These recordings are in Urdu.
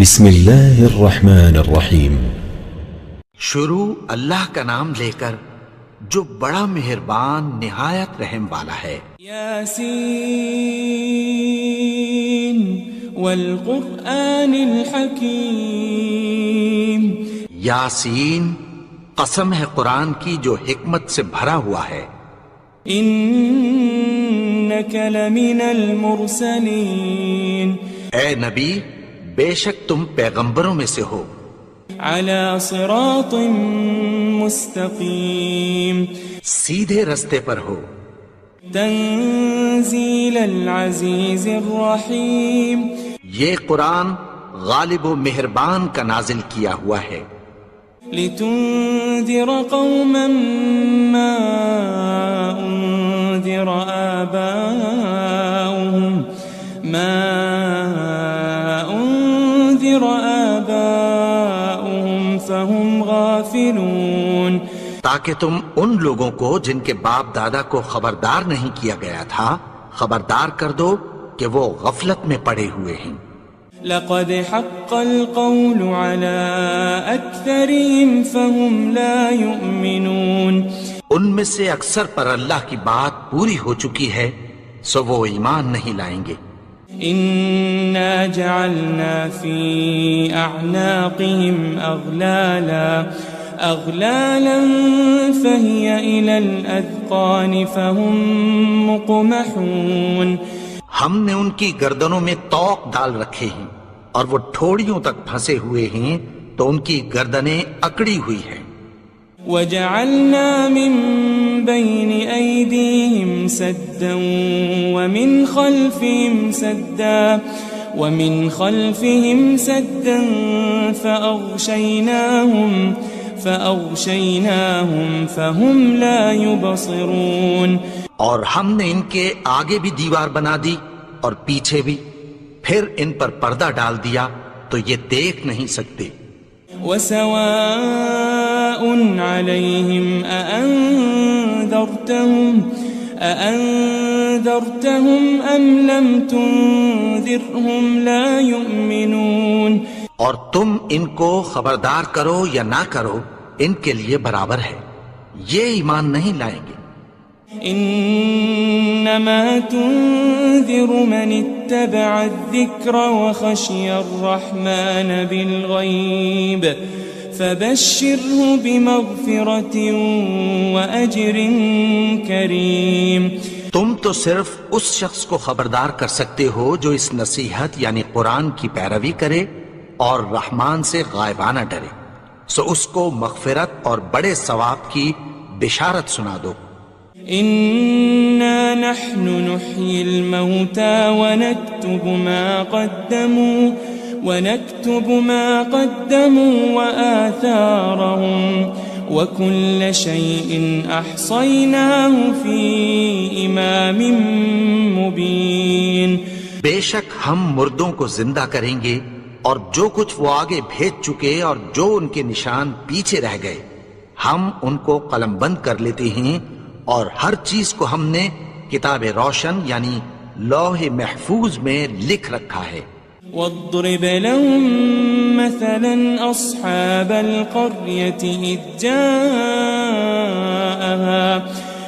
بسم اللہ الرحمن الرحیم۔ شروع اللہ کا نام لے کر جو بڑا مہربان نہایت رحم والا ہے۔ یاسین والقرآن الحکیم۔ یاسین، قسم ہے قرآن کی جو حکمت سے بھرا ہوا ہے۔ انک لمن المرسلین۔ اے نبی، بے شک تم پیغمبروں میں سے ہو۔ علی صراط مستقیم۔ سیدھے رستے پر ہو۔ تنزیل العزیز الرحیم۔ یہ قرآن غالب و مہربان کا نازل کیا ہوا ہے۔ لتنذر قوما ما انذر آباؤهم فهم غافلون۔ تاکہ تم ان لوگوں کو جن کے باپ دادا کو خبردار نہیں کیا گیا تھا خبردار کر دو کہ وہ غفلت میں پڑے ہوئے ہیں۔ لقد حق القول على أكثرهم فهم لا يؤمنون۔ ان میں سے اکثر پر اللہ کی بات پوری ہو چکی ہے سو وہ ایمان نہیں لائیں گے۔ إنا جعلنا في أعناقهم أغلالا فهي إلى الأذقان فهم مقمحون۔ ہم نے ان کی گردنوں میں طوق ڈال رکھے ہیں اور وہ ٹھوڑیوں تک پھنسے ہوئے ہیں تو ان کی گردنیں اکڑی ہوئی ہیں۔ وجعلنا من بين أيديهم سدا ومن خلفهم سدا فأغشيناهم فهم لا يبصرون۔ اور ہم نے ان کے آگے بھی دیوار بنا دی اور پیچھے بھی، پھر ان پر پردہ ڈال دیا تو یہ دیکھ نہیں سکتے۔ وسواء عليهم أأنذرتهم أم لم تنذرهم لا يؤمنون۔ اور تم ان کو خبردار کرو یا نہ کرو ان کے لیے برابر ہے، یہ ایمان نہیں لائیں گے۔ انما تنذر من اتبع الذکر وخشی الرحمن بالغیب فبشره بمغفرة وأجر کریم۔ تم تو صرف اس شخص کو خبردار کر سکتے ہو جو اس نصیحت یعنی قرآن کی پیروی کرے اور رحمان سے غائبانہ ڈرے، سو اس کو مغفرت اور بڑے ثواب کی بشارت سنا دو۔ إنا نحن نحيي الموتى ونكتب ما قدموا وآثارهم وكل شيء أحصيناه في إمام مبين۔ بے شک ہم مردوں کو زندہ کریں گے اور جو کچھ وہ آگے بھیج چکے اور جو ان کے نشان پیچھے رہ گئے ہم ان کو قلم بند کر لیتے ہیں، اور ہر چیز کو ہم نے کتاب روشن یعنی لوح محفوظ میں لکھ رکھا ہے۔ واضرب لهم مثلا أصحاب القرية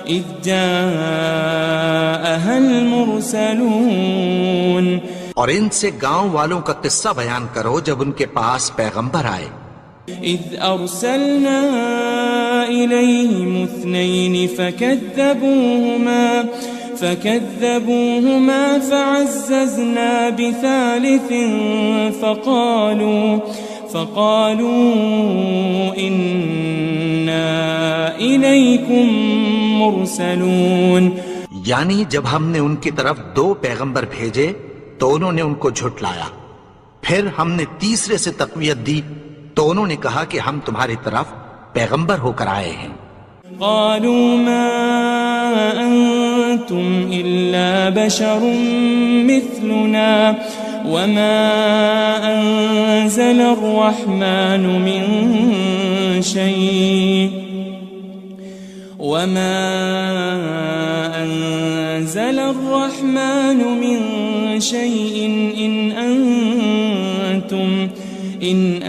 إذ جاءها المرسلون۔ اور ان سے گاؤں والوں کا قصہ بیان کرو جب ان کے پاس پیغمبر آئے۔ إذ أرسلنا إليهم 2 فكذبوهما فعززنا بثالث فقالوا إنا إليكم مرسلون۔ یعنی جب ہم نے ان کی طرف 2 پیغمبر بھیجے تو انہوں نے ان کو جھٹلایا، پھر ہم نے تیسرے سے تقویت دی تو انہوں نے کہا کہ ہم تمہاری طرف پیغمبر ہو کر آئے ہیں۔ قالوا ما أنتم إلا بشر مثلنا وما أنزل الرحمن من شيء إن أنتم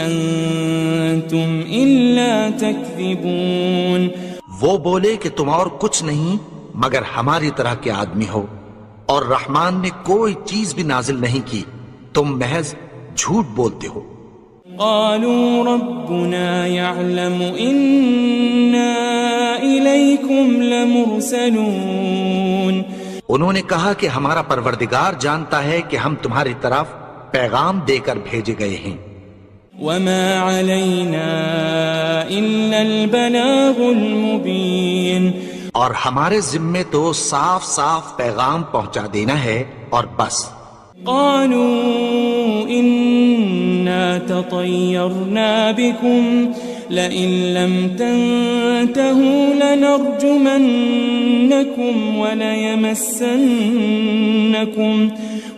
أنتم إلا تكذبون. وہ بولے کہ تم اور کچھ نہیں مگر ہماری طرح کے آدمی ہو، اور رحمان نے کوئی چیز بھی نازل نہیں کی، تم محض جھوٹ بولتے ہو. قالوا ربنا يعلم إنا إليكم لمرسلون. انہوں نے کہا کہ ہمارا پروردگار جانتا ہے کہ ہم تمہاری طرف پیغام دے کر بھیجے گئے ہیں. وما علينا إلا البلاغ المبين. اور ہمارے ذمے تو صاف صاف پیغام پہنچا دینا ہے اور بس. قالوا إنا تطيرنا بكم لئن لم تنتهوا لنرجمنكم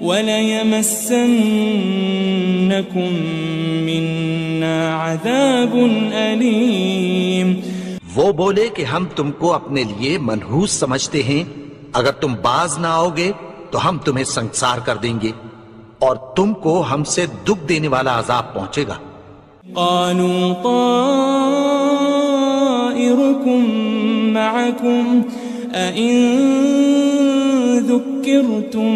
وليمسنكم منا عذاب أليم. وہ بولے کہ ہم تم کو اپنے لیے منحوس سمجھتے ہیں، اگر تم باز نہ آؤ گے تو ہم تمہیں سنسار کر دیں گے اور تم کو ہم سے دکھ دینے والا عذاب پہنچے گا. قالوا طائركم معكم أئن ذكرتم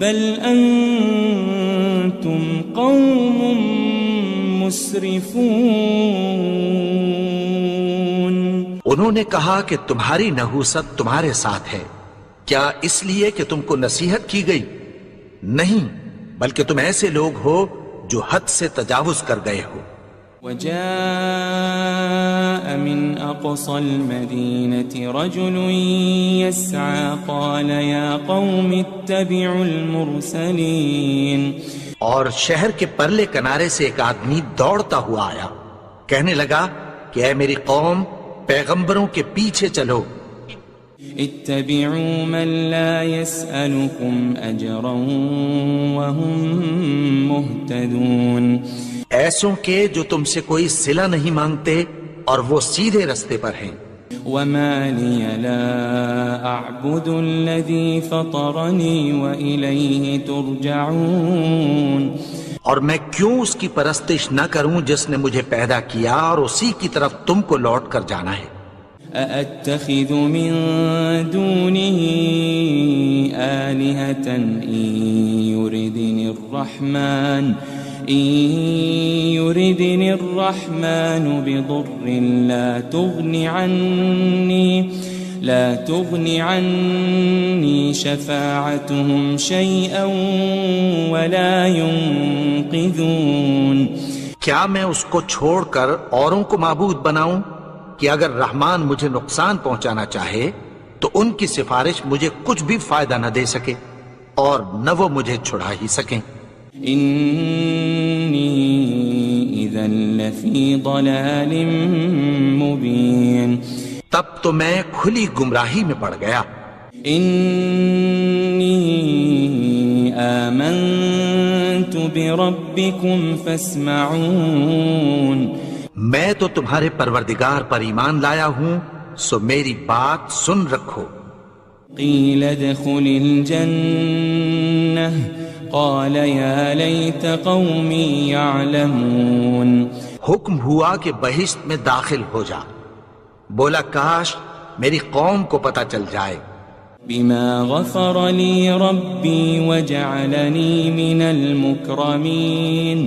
بل أنتم قوم مسرفون. انہوں نے کہا کہ تمہاری نحوست تمہارے ساتھ ہے، کیا اس لیے کہ تم کو نصیحت کی گئی؟ نہیں، بلکہ تم ایسے لوگ ہو جو حد سے تجاوز کر گئے ہو. وجاء من أقصى المدينة رجل يسعى قال يا قوم اتبعوا المرسلين. اور شہر کے پرلے کنارے سے ایک آدمی دوڑتا ہوا آیا، کہنے لگا کہ اے میری قوم، پیغمبروں کے پیچھے چلو. اتبعوا من لا يسألكم أجرا وهم مهتدون. ایسوں کے جو تم سے کوئی صلہ نہیں مانگتے اور وہ سیدھے رستے پر ہیں. وما لي لا أعبد الذي فطرني وإليه ترجعون. اور میں کیوں اس کی پرستش نہ کروں جس نے مجھے پیدا کیا اور اسی کی طرف تم کو لوٹ کر جانا ہے. أأتخذ من دونه آلهة إن يردني الرحمن بضر لا تغن عني شفاعتهم شيئا ولا ينقذون. کیا میں اس کو چھوڑ کر اوروں کو معبود بناؤں کہ اگر رحمان مجھے نقصان پہنچانا چاہے تو ان کی سفارش مجھے کچھ بھی فائدہ نہ دے سکے اور نہ وہ مجھے چھڑا ہی سکیں. إني إذا لفي ضلال مبين. تب تو میں کھلی گمراہی میں پڑ گیا. إني آمنت بربكم فاسمعون. میں تو تمہارے پروردگار پر ایمان لایا ہوں، سو میری بات سن رکھو. قيل ادخل الجنة قال يا ليت قومي يعلمون. حکم ہوا کہ بہشت میں داخل ہو جا. بولا کاش میری قوم کو پتہ چل جائے. بما غفر لي ربي وجعلني من المكرمين.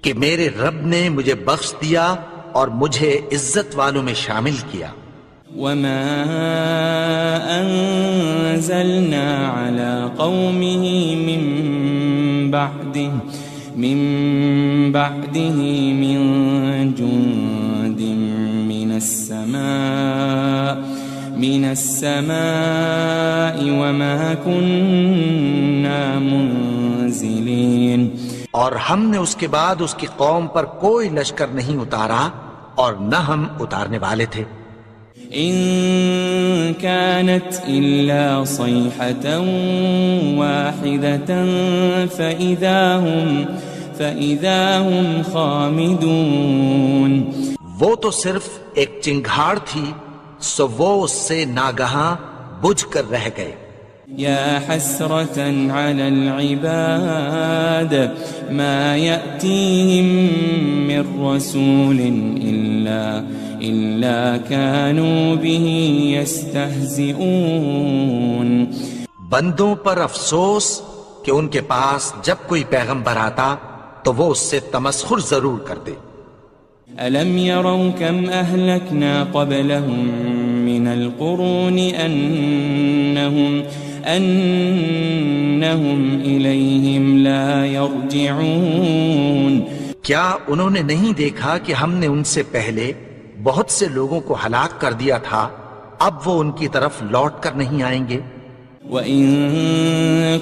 کہ میرے رب نے مجھے بخش دیا اور مجھے عزت والوں میں شامل کیا. وما أنزلنا على قومه من بعده من جند من السماء وما كنا منزلين. اور ہم نے اس کے بعد اس کی قوم پر کوئی لشکر نہیں اتارا اور نہ ہم اتارنے والے تھے. إن كانت إلا صيحة واحدة فإذا هم خامدون. وہ تو صرف ایک چنگھاڑ تھی، سو وہ اس سے ناگہاں بجھ کر رہ گئے. يا حسرة على العباد ما يأتيهم من رسول إلا كانوا به يستهزئون. بندوں پر افسوس کہ ان کے پاس جب کوئی پیغمبر آتا تو وہ اس سے تمسخر ضرور کرتے. ألم يروا كم أهلكنا قبلهم من القرون أنهم إليهم لا يرجعون. کیا انہوں نے نہیں دیکھا کہ ہم نے ان سے پہلے بہت سے لوگوں کو ہلاک کر دیا تھا، اب وہ ان کی طرف لوٹ کر نہیں آئیں گے. وَإِن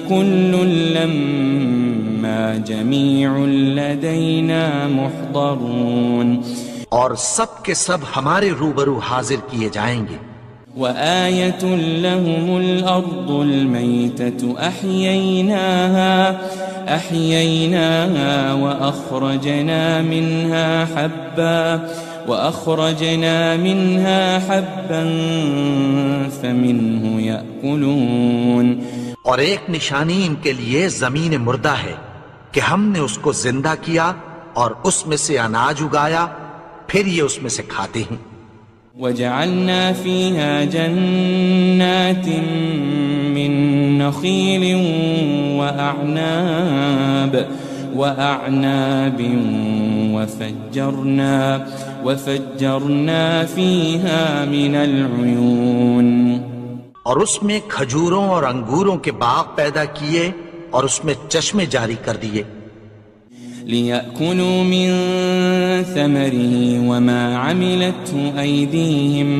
كُلٌّ لَمَّا جَمِيعٌ لَدَيْنَا مُحْضَرُونَ. اور سب کے سب ہمارے روبرو حاضر کیے جائیں گے. وَآيَةٌ لَهُمُ الْأَرْضُ الْمَيْتَةُ أَحْيَيْنَاهَا وَأَخْرَجْنَا مِنْهَا حَبًّا فَمِنْهُ يَأْكُلُونَ. اور ایک نشانی ان کے لیے زمین مردہ ہے کہ ہم نے اس کو زندہ کیا اور اس میں سے اناج اگایا، پھر یہ اس میں سے کھاتے ہیں. وَجَعَلْنَا فِيهَا جَنَّاتٍ مِّن نَخِيلٍ وَأَعْنَابٍ وَفَجَّرْنَا فِيهَا مِنَ الْعُيُونِ. اور اس میں کھجوروں اور انگوروں کے باغ پیدا کیے اور اس میں چشمے جاری کر دیے. لِيَأْكُلُوا مِن ثَمَرِهِ وَمَا عَمِلَتْهُ أَيْدِيهِمْ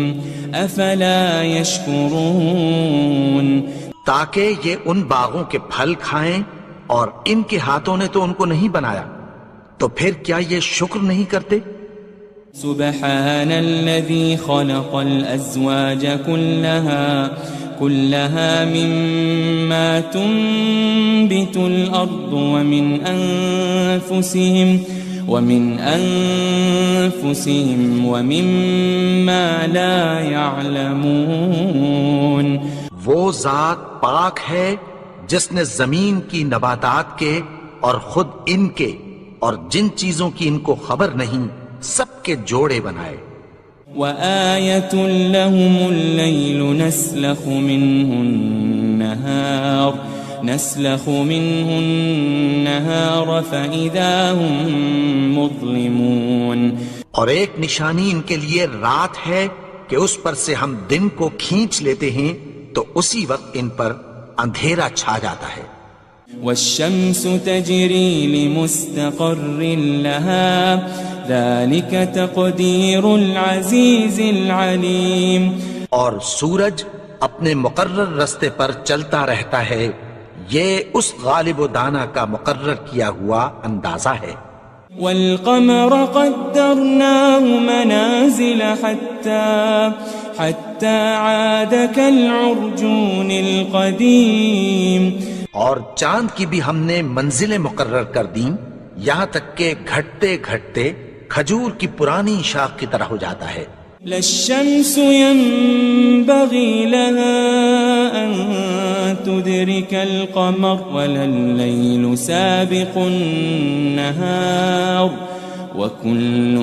أَفَلَا يَشْكُرُونَ. تاکہ یہ ان باغوں کے پھل کھائیں اور ان کے ہاتھوں نے تو ان کو نہیں بنایا، تو پھر کیا یہ شکر نہیں کرتے؟ سبحان الذي خلق الأزواج كلها مما تنبت الأرض ومن أنفسهم ومما لا يعلمون. وہ ذات پاک ہے جس نے زمین کی نباتات کے اور خود ان کے اور جن چیزوں کی ان کو خبر نہیں سب کے جوڑے بنائے. وَآيَةٌ لَهُمُ اللَّيْلُ نَسْلَخُ مِنْهُ النَّهَارَ فَإِذَا هُمْ مُظْلِمُونَ. اور ایک نشانی ان کے لیے رات ہے کہ اس پر سے ہم دن کو کھینچ لیتے ہیں تو اسی وقت ان پر اندھیرا چھا جاتا ہے. وَالشَّمْسُ تَجْرِي لِمُسْتَقَرٍّ لَهَا ذَلِكَ تَقْدِيرُ الْعَزِيزِ الْعَلِيمِ. اور سورج اپنے مقرر رستے پر چلتا رہتا ہے، یہ اس غالب و دانا کا مقرر کیا ہوا اندازہ ہے. وَالْقَمَرَ قَدَّرْنَاهُ مَنَازِلَ حَتَّى عَادَ كَالْعُرْجُونِ الْقَدِيمِ. اور چاند کی بھی ہم نے منزلیں مقرر کر دیں، یہاں تک کہ گھٹتے گھٹتے کھجور کی پرانی شاخ کی طرح ہو جاتا ہے. لَلشَّمْسُ يَنبَغِي لَهَا أَن تُدْرِكَ الْقَمَرَ وَلَلَّيْلُ سَابِقُ النَّهَارِ وَكُلٌّ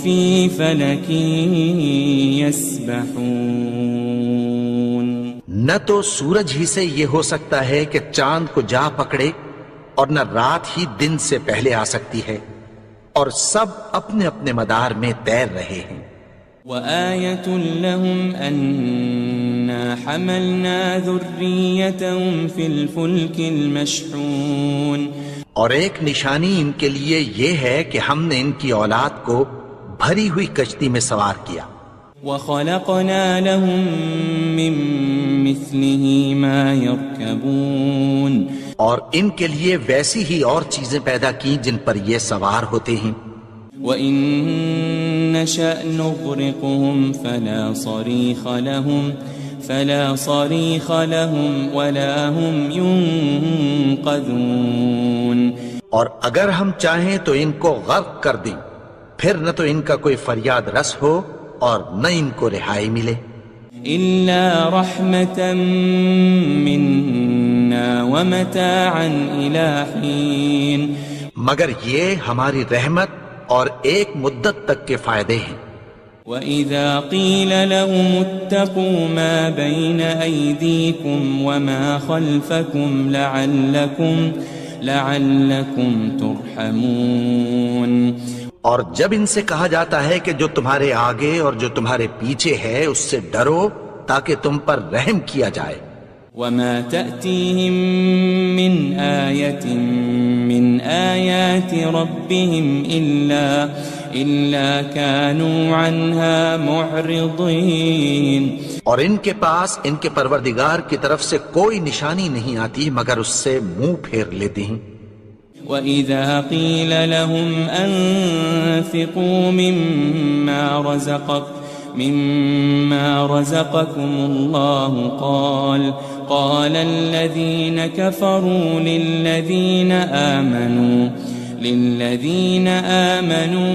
فِي فَلَكٍ يَسْبَحُونَ. نہ تو سورج ہی سے یہ ہو سکتا ہے کہ چاند کو جا پکڑے، اور نہ رات ہی دن سے پہلے آ سکتی ہے، اور سب اپنے اپنے مدار میں تیر رہے ہیں. وَآيَةٌ لَهُمْ أَنَّا حَمَلْنَا ذُرِّيَّتَهُمْ فِي الْفُلْكِ الْمَشْحُونِ. اور ایک نشانی ان کے لیے یہ ہے کہ ہم نے ان کی اولاد کو بھری ہوئی کشتی میں سوار کیا. وَخَلَقْنَا لَهُم مِّن مِّثْلِهِ مَا يَرْكَبُونَ. اور ان کے لیے ویسی ہی اور چیزیں پیدا کی جن پر یہ سوار ہوتے ہیں. وَإِن نَّشَأْ نُغْرِقْهُمْ فَلَا صَرِيخَ لَهُمْ وَلَا هُمْ يُنقَذُونَ. اور اگر ہم چاہیں تو ان کو غرق کر دیں، پھر نہ تو ان کا کوئی فریاد رس ہو اور نہ ان کو رہائی ملے. إلا رحمة منا ومتاعا إلى حين مگر یہ ہماری رحمت اور ایک مدت تک کے فائدے ہیں. وَإِذَا قِيلَ لَهُمُ اتَّقُوا مَا بَيْنَ أَيْدِيكُمْ وَمَا خَلْفَكُمْ لَعَلَّكُمْ تُرْحَمُونَ. اور جب ان سے کہا جاتا ہے کہ جو تمہارے آگے اور جو تمہارے پیچھے ہے اس سے ڈرو تاکہ تم پر رحم کیا جائے. وَمَا تَأْتِيهِم مِّنْ آيَةٍ مِّنْ آيَاتِ رَبِّهِمْ إِلَّا كَانُوا عَنْهَا مُعْرِضِينَ. اور ان کے پاس ان کے پروردگار کی طرف سے کوئی نشانی نہیں آتی مگر اس سے منہ پھیر لیتے ہیں. وَإِذَا قِيلَ لَهُمْ أَنفِقُوا مِمَّا رَزَقَكُمُ اللَّهُ قَالَ الَّذِينَ كَفَرُوا لِلَّذِينَ آمَنُوا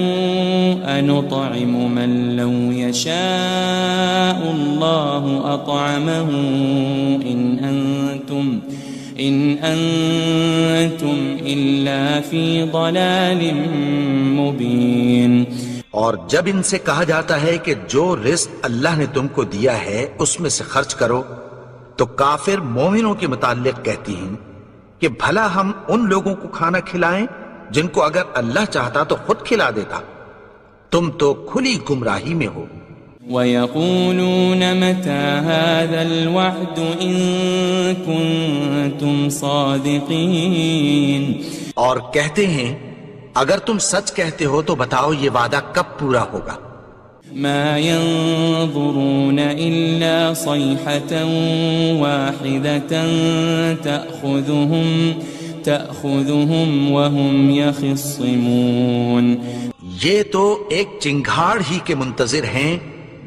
أَنُطْعِمُ مَن لَّوْ يَشَاءُ اللَّهُ أَطْعَمَهُ إِنْ أَنْتُمْ إِلَّا فِي ضَلَالٍ مُبِينٍ. اور جب ان سے کہا جاتا ہے کہ جو رزق اللہ نے تم کو دیا ہے اس میں سے خرچ کرو تو کافر مومنوں کے متعلق کہتی ہیں کہ بھلا ہم ان لوگوں کو کھانا کھلائیں جن کو اگر اللہ چاہتا تو خود کھلا دیتا. تم تو کھلی گمراہی میں ہو. وَيَقُولُونَ مَتَى هَذَا الْوَعْدُ إِن كُنتُمْ صَادِقِينَ. اور کہتے ہیں اگر تم سچ کہتے ہو تو بتاؤ یہ وعدہ کب پورا ہوگا. مَا يَنظُرُونَ إِلَّا صَيْحَةً وَاحِدَةً تَأْخُذُهُمْ وَهُمْ يَخِصِّمُونَ. یہ تو ایک چنگھاڑ ہی کے منتظر ہیں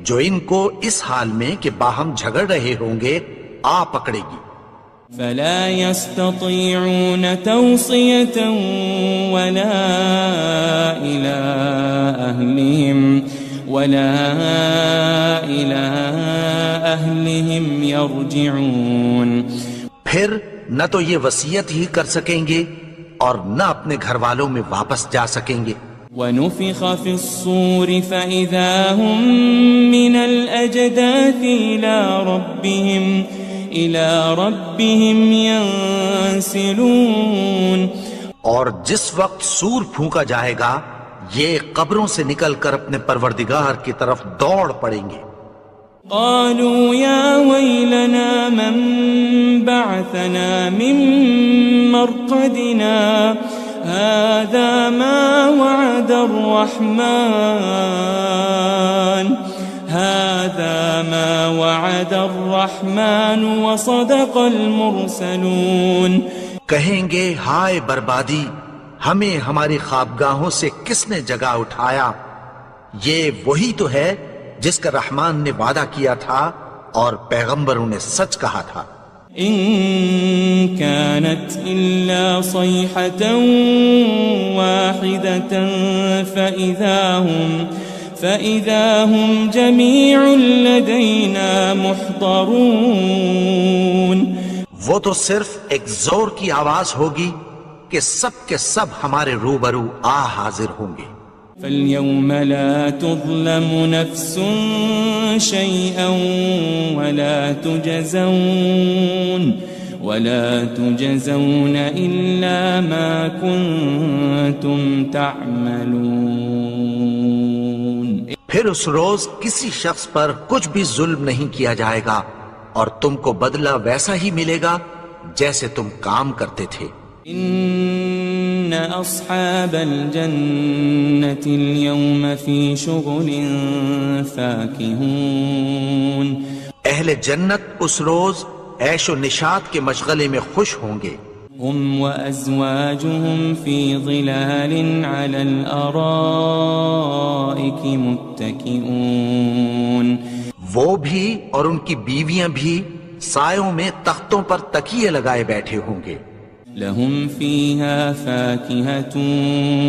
جو ان کو اس حال میں کہ باہم جھگڑ رہے ہوں گے آ پکڑے گی. فلا يستطيعون توصية ولا إلى أهلهم يرجعون. پھر نہ تو یہ وصیت ہی کر سکیں گے اور نہ اپنے گھر والوں میں واپس جا سکیں گے. وَنُفِخَ فِي الصُّورِ فَإِذَا هُم مِّنَ الْأَجْدَاثِ إِلَى رَبِّهِمْ يَنسِلُونَ. اور جس وقت سور پھونکا جائے گا یہ قبروں سے نکل کر اپنے پروردگار کی طرف دوڑ پڑیں گے. قالوا يا ويلنا من بعثنا من مرقدنا هذا ما وعد الرحمن وصدق المرسلون. کہیں گے ہائے بربادی ہمیں ہماری خوابگاہوں سے کس نے جگا اٹھایا. یہ وہی تو ہے جس کا رحمان نے وعدہ کیا تھا اور پیغمبروں نے سچ کہا تھا. ان كانت الا صيحة واحدة فإذا هم جميع لدينا محضرون. وہ تو صرف ایک زور کی آواز ہوگی کہ سب کے سب ہمارے روبرو حاضر ہوں گے. فَالْيَوْمَ لَا تُظْلَمُ نَفْسٌ شَيْئًا وَلَا تُجَزَوْنَ إِلَّا مَا كُنتُمْ تَعْمَلُونَ. پھر اس روز کسی شخص پر کچھ بھی ظلم نہیں کیا جائے گا اور تم کو بدلہ ویسا ہی ملے گا جیسے تم کام کرتے تھے. ان اصحاب الجنة اليوم في شغل فاكهون. اہل جنت اس روز عیش و نشاط کے مشغلے میں خوش ہوں گے. هم وازواجهم في ظلال على الارائك متكئون. وہ بھی اور ان کی بیویاں بھی سایوں میں تختوں پر تکیے لگائے بیٹھے ہوں گے. لهم فيها فاكهة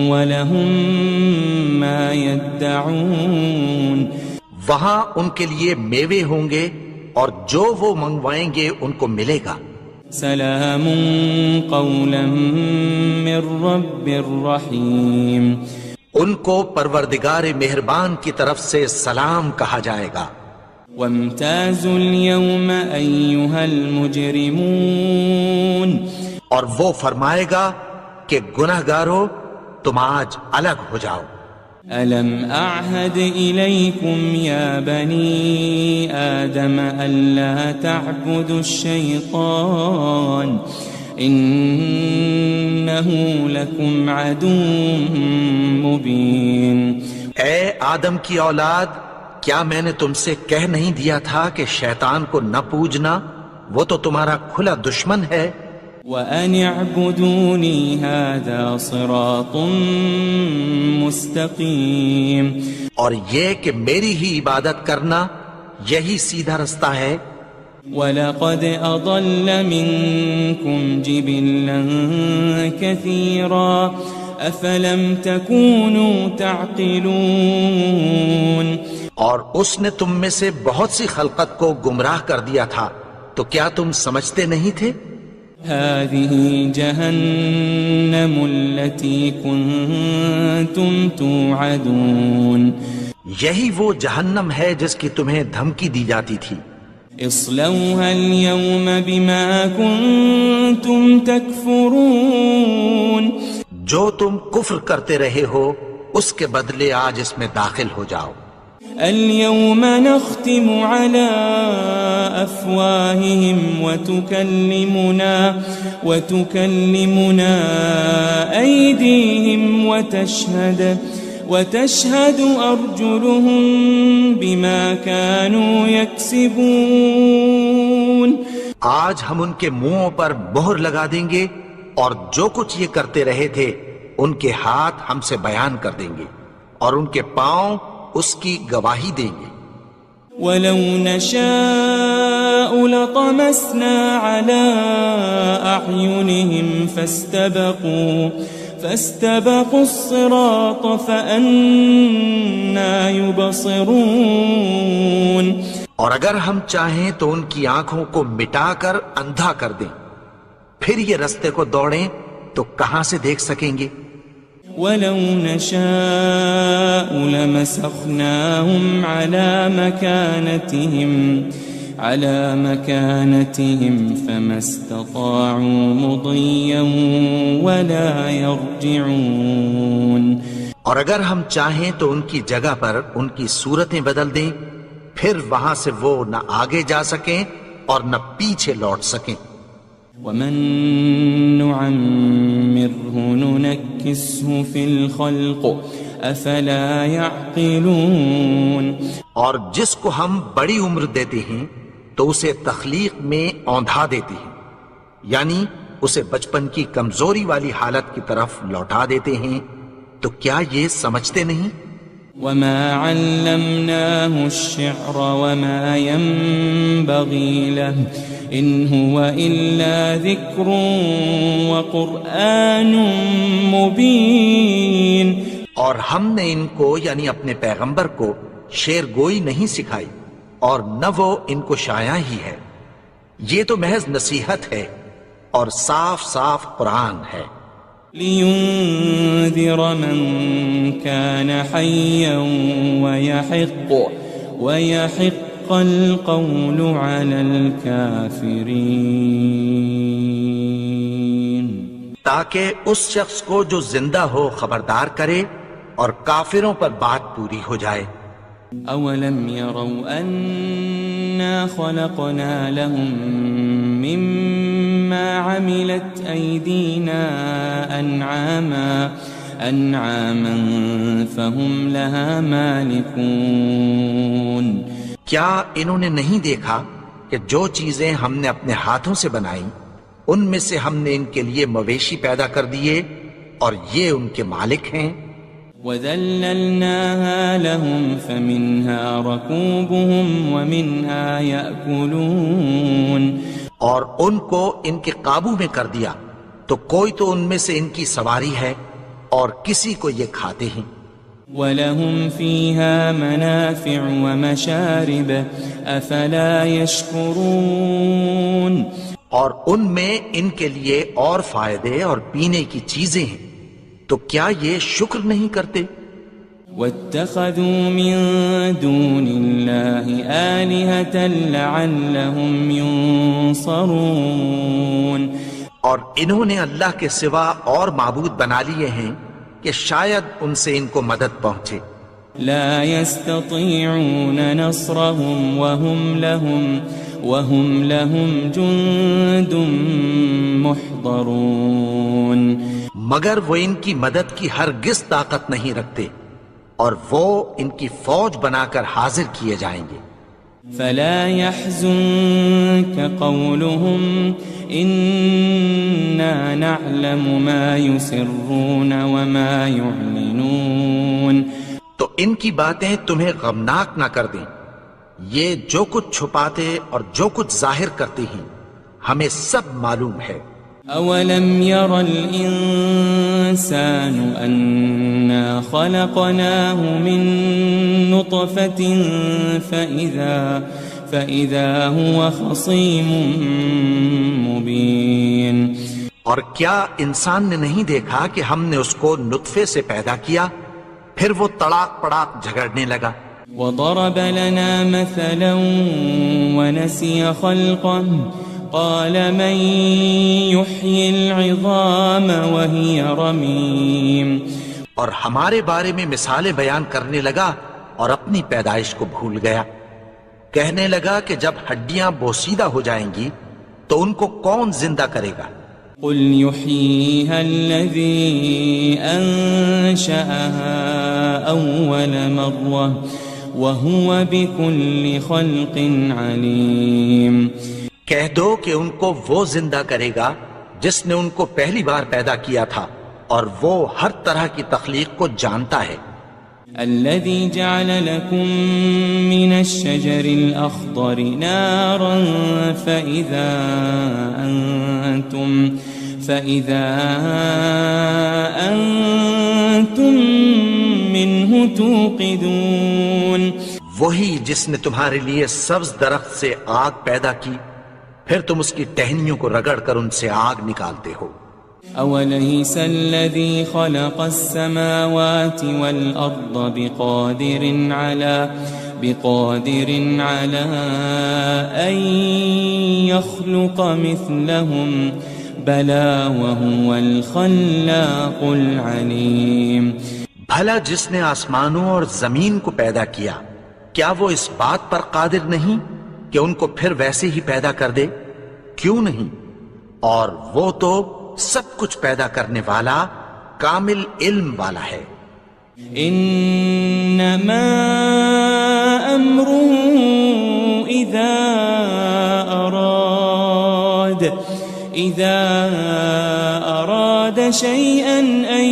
ولهم ما يدعون. وہاں ان کے لیے میوے ہوں گے اور جو وہ منگوائیں گے ان کو ملے گا۔ سلام قولا من رب الرحیم، ان کو پروردگار مہربان کی طرف سے سلام کہا جائے گا۔ وامتازوا اليوم ایھا المجرمون، اور وہ فرمائے گا کہ گنہگارو تم آج الگ ہو جاؤ۔ ألم أعهد إليكم يا بني آدم ألا تعبدوا الشيطان إنه لكم عدو مبين۔ اے آدم کی اولاد، کیا میں نے تم سے کہہ نہیں دیا تھا کہ شیطان کو نہ پوجنا، وہ تو تمہارا کھلا دشمن ہے۔ وَأَنِ اعْبُدُونِي هَذَا صِرَاطٌ مُسْتَقِيمٌ، اور یہ کہ میری ہی عبادت کرنا یہی سیدھا رستہ ہے۔ وَلَقَدْ أَضَلَّ مِنْكُمْ جِبِلًّا كَثِيرًا أَفَلَمْ تَكُونُوا تَعْقِلُونَ، اور اس نے تم میں سے بہت سی خلقت کو گمراہ کر دیا تھا، تو کیا تم سمجھتے نہیں تھے؟ هذه جهنم التي كنتم توعدون، یہی وہ جہنم ہے جس کی تمہیں دھمکی دی جاتی تھی۔ اصلوها اليوم بما كنتم تكفرون، جو تم کفر کرتے رہے ہو اس کے بدلے آج اس میں داخل ہو جاؤ۔ اليوم نختم على أفواههم وتكلمنا أيديهم وتشهد أرجلهم بما كانوا يكسبون، آج ہم ان کے منہوں پر مہر لگا دیں گے اور جو کچھ یہ کرتے رہے تھے ان کے ہاتھ ہم سے بیان کر دیں گے اور ان کے پاؤں اس کی گواہی دیں گے۔ وَلَوْ نَشَاءُ لَطَمَسْنَا عَلَىٰ أَعْيُنِهِمْ فَاسْتَبَقُوا الصِّرَاطَ فَأَنَّىٰ يُبْصِرُونَ، اور اگر ہم چاہیں تو ان کی آنکھوں کو مٹا کر اندھا کر دیں، پھر یہ رستے کو دوڑیں تو کہاں سے دیکھ سکیں گے؟ وَلَوْ نَشَاءُ لَمَسَخْنَاهُمْ عَلَى مَكَانَتِهِمْ فَمَا اسْتَطَاعُوا مُضِيًّا وَلَا يَرْجِعُونَ، اور اگر ہم چاہیں تو ان کی جگہ پر ان کی صورتیں بدل دیں، پھر وہاں سے وہ نہ آگے جا سکیں اور نہ پیچھے لوٹ سکیں۔ وَمَن نُعَمِّرْهُ نُنَكِّسْهُ فِي الْخَلْقِ أَفَلَا يَعْقِلُونَ، اور جس کو ہم بڑی عمر دیتے ہیں تو اسے تخلیق میں اوندھا دیتے ہیں، یعنی اسے بچپن کی کمزوری والی حالت کی طرف لوٹا دیتے ہیں، تو کیا یہ سمجھتے نہیں؟ وَمَا عَلَّمْنَاهُ الشِّعْرَ وَمَا يَنبَغِي لَهُ إِنْ هُوَ إِلَّا ذِكْرٌ وَقُرْآنٌ مُبِينٌ، اور ہم نے ان کو یعنی اپنے پیغمبر کو شعر گوئی نہیں سکھائی اور نہ وہ ان کو شایع ہی ہے، یہ تو محض نصیحت ہے اور صاف صاف قرآن ہے۔ لِيُنذِرَ مَن كَانَ حَيًّا وَيَحِقَّ الْقَوْلُ عَلَى الْكَافِرِينَ، تاکہ اس شخص کو جو زندہ ہو خبردار کرے اور کافروں پر بات پوری ہو جائے۔ أَوَلَمْ يَرَوْا أَنَّا خَلَقْنَا لَهُم مِّمَّا عَمِلَتْ أَيْدِينَا أَنْعَامًا فَهُمْ لَهَا مَالِكُونَ، کیا انہوں نے نہیں دیکھا کہ جو چیزیں ہم نے اپنے ہاتھوں سے بنائیں ان میں سے ہم نے ان کے لیے مویشی پیدا کر دیے اور یہ ان کے مالک ہیں۔ وَذَلَّلْنَاهَا لَهُمْ فَمِنْهَا رَكُوبُهُمْ وَمِنْهَا يَأْكُلُونَ، اور ان کو ان کے قابو میں کر دیا تو کوئی تو ان میں سے ان کی سواری ہے اور کسی کو یہ کھاتے ہیں۔ وَلَهُمْ فِيهَا مَنَافِعُ وَمَشَارِبُ أَفَلَا يَشْكُرُونَ اور ان میں ان کے لیے اور فائدے اور پینے کی چیزیں ہیں، تو کیا یہ شکر نہیں کرتے؟ وَاتَّخَذُوا مِن دُونِ اللَّهِ آلِهَةً لَعَلَّهُمْ يُنصَرُونَ اور انہوں نے اللہ کے سوا اور معبود بنا لیے ہیں کہ شاید ان سے ان کو مدد پہنچے۔ لا يستطيعون نصرهم وهم لهم جند محضرون مگر وہ ان کی مدد کی ہرگز طاقت نہیں رکھتے، اور وہ ان کی فوج بنا کر حاضر کیے جائیں گے۔ فلا يحزنك قولهم إنا نعلم ما يسرون وما يعلنون تو ان کی باتیں تمہیں غمناک نہ کر دیں، یہ جو کچھ چھپاتے اور جو کچھ ظاہر کرتے ہیں ہمیں سب معلوم ہے۔ أولم ير الإنسان أنا خلقناه من نطفة فإذا هو خصيم مبين اور کیا انسان نے نہیں دیکھا کہ ہم نے اس کو نطفے سے پیدا کیا، پھر وہ تڑاک پڑاک جھگڑنے لگا۔ وضرب لنا مثلا ونسي خلقه قال من يحيي العظام وهي رميم اور ہمارے بارے میں مثالیں بیان کرنے لگا اور اپنی پیدائش کو بھول گیا۔ کہنے لگا کہ جب ہڈیاں بوسیدہ ہو جائیں گی تو ان کو کون زندہ کرے گا؟ قل يحييها الذي أنشأها أول مرة وهو بكل خلق عليم کہہ دو کہ ان کو وہ زندہ کرے گا جس نے ان کو پہلی بار پیدا کیا تھا، اور وہ ہر طرح کی تخلیق کو جانتا ہے۔ الذي جعل لكم من الشجر الأخضر نارا فإذا أنتم منه توقدون وہی جس نے تمہارے لیے سبز درخت سے آگ پیدا کی، پھر تم اس کی ٹہنیوں کو رگڑ کر ان سے آگ نکالتے ہو۔ أوليس الذي خلق السماوات والأرض بقادر على أن يخلق مثلهم بلى وهو الخلاق العليم بھلا جس نے آسمانوں اور زمین کو پیدا کیا، کیا وہ اس بات پر قادر نہیں کہ ان کو پھر ویسے ہی پیدا کر دے؟ کیوں نہیں؟ اور وہ تو سب کچھ پیدا کرنے والا، کامل علم والا ہے۔ انما امره اذا اراد شيئا ان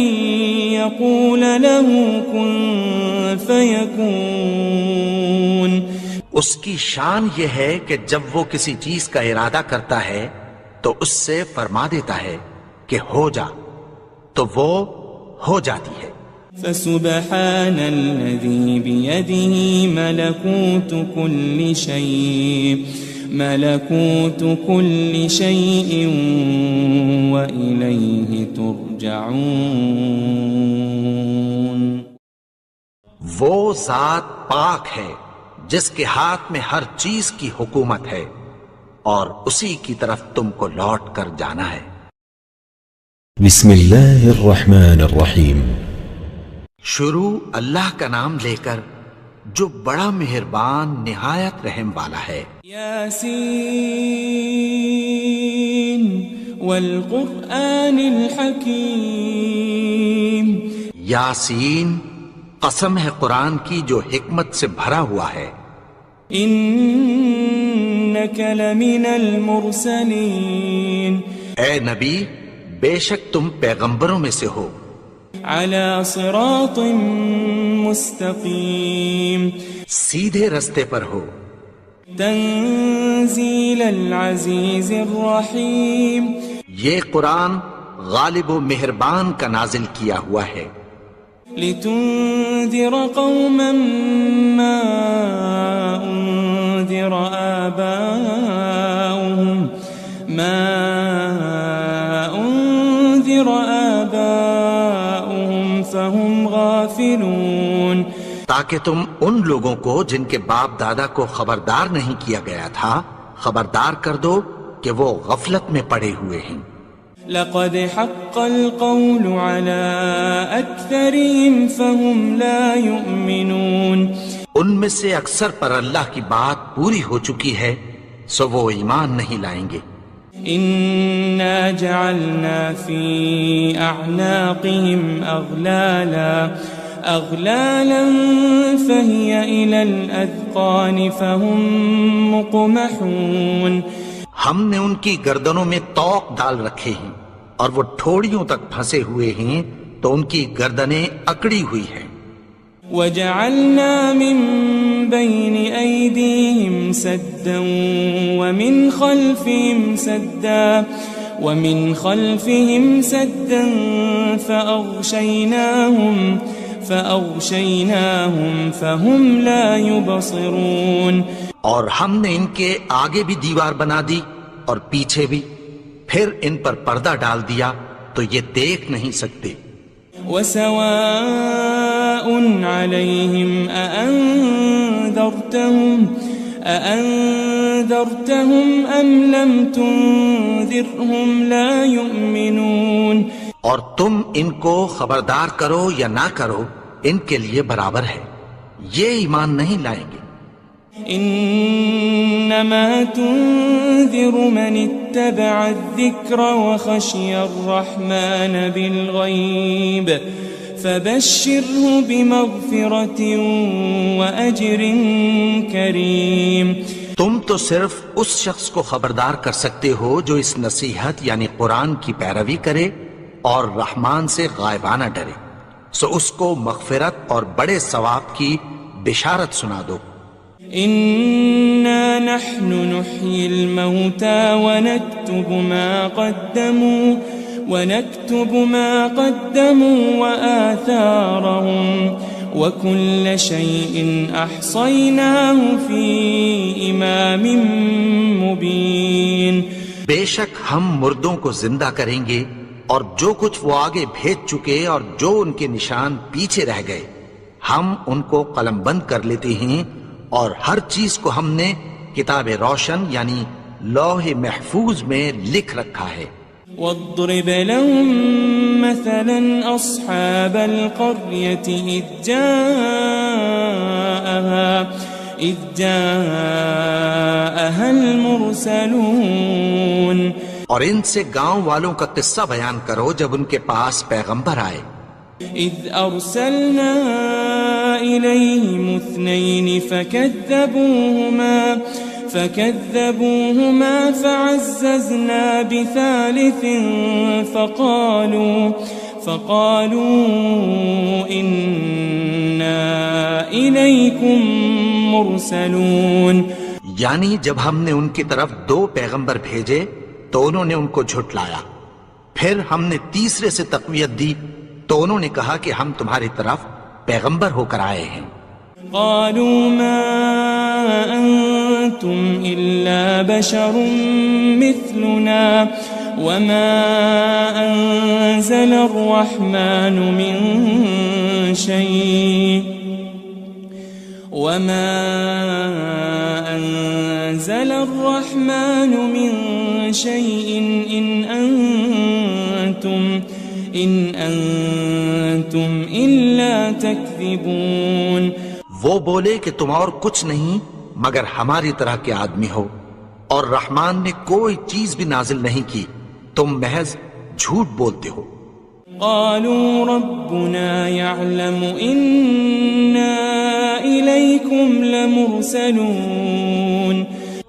يقول له كن فيكون اس کی شان یہ ہے کہ جب وہ کسی چیز کا ارادہ کرتا ہے تو اس سے فرما دیتا ہے کہ ہو جا، تو وہ ہو جاتی ہے۔ فسبحان الذي بيده ملكوت كل شيء وإليه ترجعون وہ ذات پاک ہے جس کے ہاتھ میں ہر چیز کی حکومت ہے، اور اسی کی طرف تم کو لوٹ کر جانا ہے۔ بسم اللہ الرحمن الرحیم۔ شروع اللہ کا نام لے کر جو بڑا مہربان نہایت رحم والا ہے۔ یاسین والقرآن الحکیم۔ یاسین، قسم ہے قرآن کی جو حکمت سے بھرا ہوا ہے۔ انک لمن المرسلین۔ اے نبی، بے شک تم پیغمبروں میں سے ہو۔ علی صراط مستقیم۔ سیدھے رستے پر ہو۔ تنزیل العزیز الرحیم۔ یہ قرآن غالب و مہربان کا نازل کیا ہوا ہے۔ لتنذر قوما ما أنذر آباؤهم فهم غافلون، تاکہ تم ان لوگوں کو جن کے باپ دادا کو خبردار نہیں کیا گیا تھا خبردار کر دو کہ وہ غفلت میں پڑے ہوئے ہیں۔ لقد حق القول على أكثرهم فهم لا يؤمنون، ان میں سے اکثر پر اللہ کی بات پوری ہو چکی ہے سو وہ ایمان نہیں لائیں گے۔ إنا جعلنا في أعناقهم أغلالا فهي إلى الأذقان فهم مقمحون، ہم نے ان کی گردنوں میں طوق ڈال رکھے ہیں اور وہ ٹھوڑیوں تک پھنسے ہوئے ہیں تو ان کی گردنیں اکڑی ہوئی ہیں۔ وجعلنا من بين أيديهم سدا ومن خلفهم سدا فأغشيناهم فهم لا يبصرون، اور ہم نے ان کے آگے بھی دیوار بنا دی اور پیچھے بھی، پھر ان پر پردہ ڈال دیا تو یہ دیکھ نہیں سکتے۔ وسواء عليهم أأنذرتهم أم لم تنذرهم لا يؤمنون، اور تم ان کو خبردار کرو یا نہ کرو ان کے لیے برابر ہے، یہ ایمان نہیں لائیں گے۔ انما تنذر من اتبع الذکر وخشی الرحمن بالغیب فبشره بمغفرة واجر کریم، تم تو صرف اس شخص کو خبردار کر سکتے ہو جو اس نصیحت یعنی قرآن کی پیروی کرے اور رحمان سے غائبانہ ڈرے، سو اس کو مغفرت اور بڑے ثواب کی بشارت سنا دو۔ إنا نحن نحيي الموتى ونكتب ما قدموا وآثارهم وكل شيء أحصيناه في إمام مبين، بے شک ہم مردوں کو زندہ کریں گے اور جو کچھ وہ آگے بھیج چکے اور جو ان کے نشان پیچھے رہ گئے ہم ان کو قلم بند کر لیتے ہیں، اور ہر چیز کو ہم نے کتاب روشن یعنی لوح محفوظ میں لکھ رکھا ہے۔ واضرب لهم مثلا أصحاب القرية إذ جاءها المرسلون، اور ان سے گاؤں والوں کا قصہ بیان کرو جب ان کے پاس پیغمبر آئے۔ إذ أرسلنا إليهم 2 فكذبوهما فعززنا بثالث فقالوا إنا إليكم مرسلون، یعنی جب ہم نے ان کی طرف 2 پیغمبر بھیجے تو انہوں نے ان کو جھٹلایا، پھر ہم نے تیسرے سے تقویت دی تو انہوں نے کہا کہ ہم تمہاری طرف پیغمبر ہو کر آئے ہیں۔ قالوا ما أنتم إلا بشر مثلنا وما أنزل الرحمن من شيء إن أنتم إلا تكذبون، وہ بولے کہ تم اور کچھ نہیں مگر ہماری طرح کے آدمی ہو، اور رحمان نے کوئی چیز بھی نازل نہیں کی، تم محض جھوٹ بولتے ہو۔ قالوا ربنا يعلم إنا إليكم لمرسلون،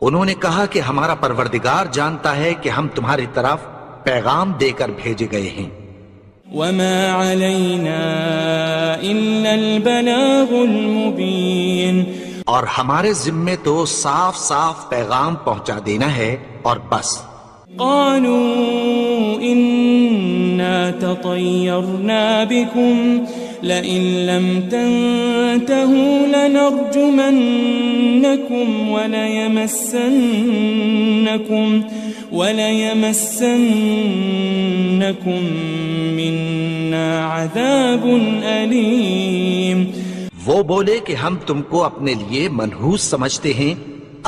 انہوں نے کہا کہ ہمارا پروردگار جانتا ہے کہ ہم تمہاری طرف پیغام دے کر بھیجے گئے ہیں۔ وما علينا إلا البلاغ المبين، اور ہمارے ذمے تو صاف صاف پیغام پہنچا دینا ہے اور بس۔ قالوا إنا تطيرنا بكم لئن لم تنتهوا لنرجمنكم وليمسنكم منا عذاب أليم. وہ بولے کہ ہم تم کو اپنے لیے منحوس سمجھتے ہیں،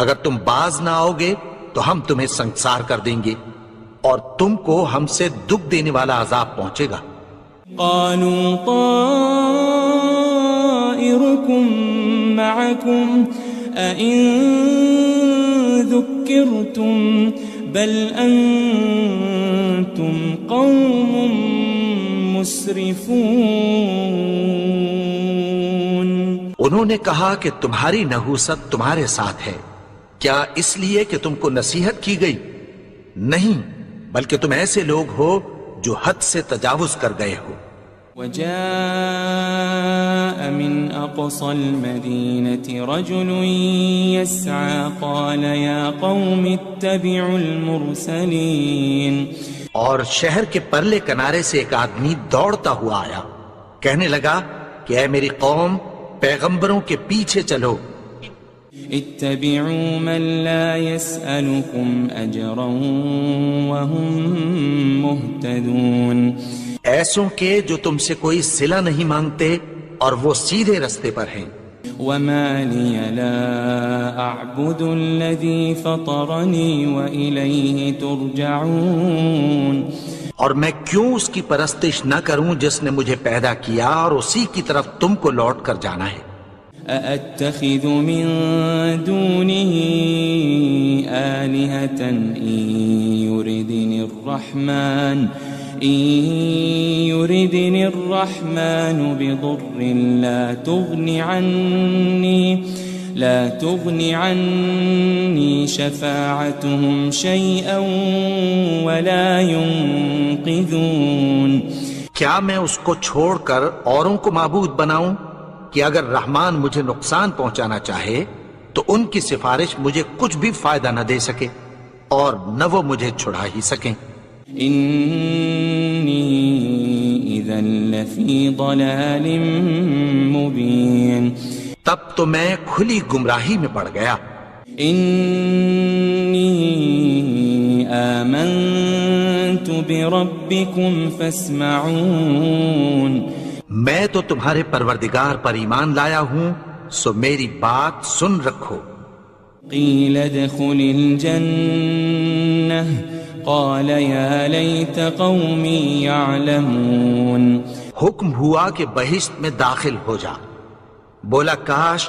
اگر تم باز نہ آؤ گے تو ہم تمہیں سنسار کر دیں گے اور تم کو ہم سے دکھ دینے والا عذاب پہنچے گا. قالوا طائركم معكم أئن ذكرتم بل أنتم قوم مسرفون. انہوں نے کہا کہ تمہاری نحوست تمہارے ساتھ ہے، کیا اس لیے کہ تم کو نصیحت کی گئی؟ نہیں، بلکہ تم ایسے لوگ ہو جو حد سے تجاوز کر گئے ہو. وجاء من أقصى المدينة رجل يسعى قال يا قوم اتبعوا المرسلين. اور شہر کے پرلے کنارے سے ایک آدمی دوڑتا ہوا آیا، کہنے لگا کہ اے میری قوم، پیغمبروں کے پیچھے چلو. اتبعوا من لا يسألكم أجرا وهم مهتدون. ایسوں کے جو تم سے کوئی صلہ نہیں مانگتے اور وہ سیدھے رستے پر ہیں. وما لي لا أعبد الذي فطرني وإليه ترجعون. اور میں کیوں اس کی پرستش نہ کروں جس نے مجھے پیدا کیا اور اسی کی طرف تم کو لوٹ کر جانا ہے. أأتخذ من دونه آلهة إن يردني الرحمن بضر لا تغن عني شفاعتهم شيئا ولا ينقذون. کیا میں اس کو چھوڑ کر اوروں کو معبود بناؤں کہ اگر رحمان مجھے نقصان پہنچانا چاہے تو ان کی سفارش مجھے کچھ بھی فائدہ نہ دے سکے اور نہ وہ مجھے چھڑا ہی سکیں. إني إذا لفي ضلال مبين. تب تو میں کھلی گمراہی میں پڑ گیا. إني آمنت بربكم فاسمعون. میں تو تمہارے پروردگار پر ایمان لایا ہوں، سو میری بات سن رکھو. قيل ادخل الجنة قال يا ليت قومي يعلمون. حکم ہوا کہ بہشت میں داخل ہو جا. بولا کاش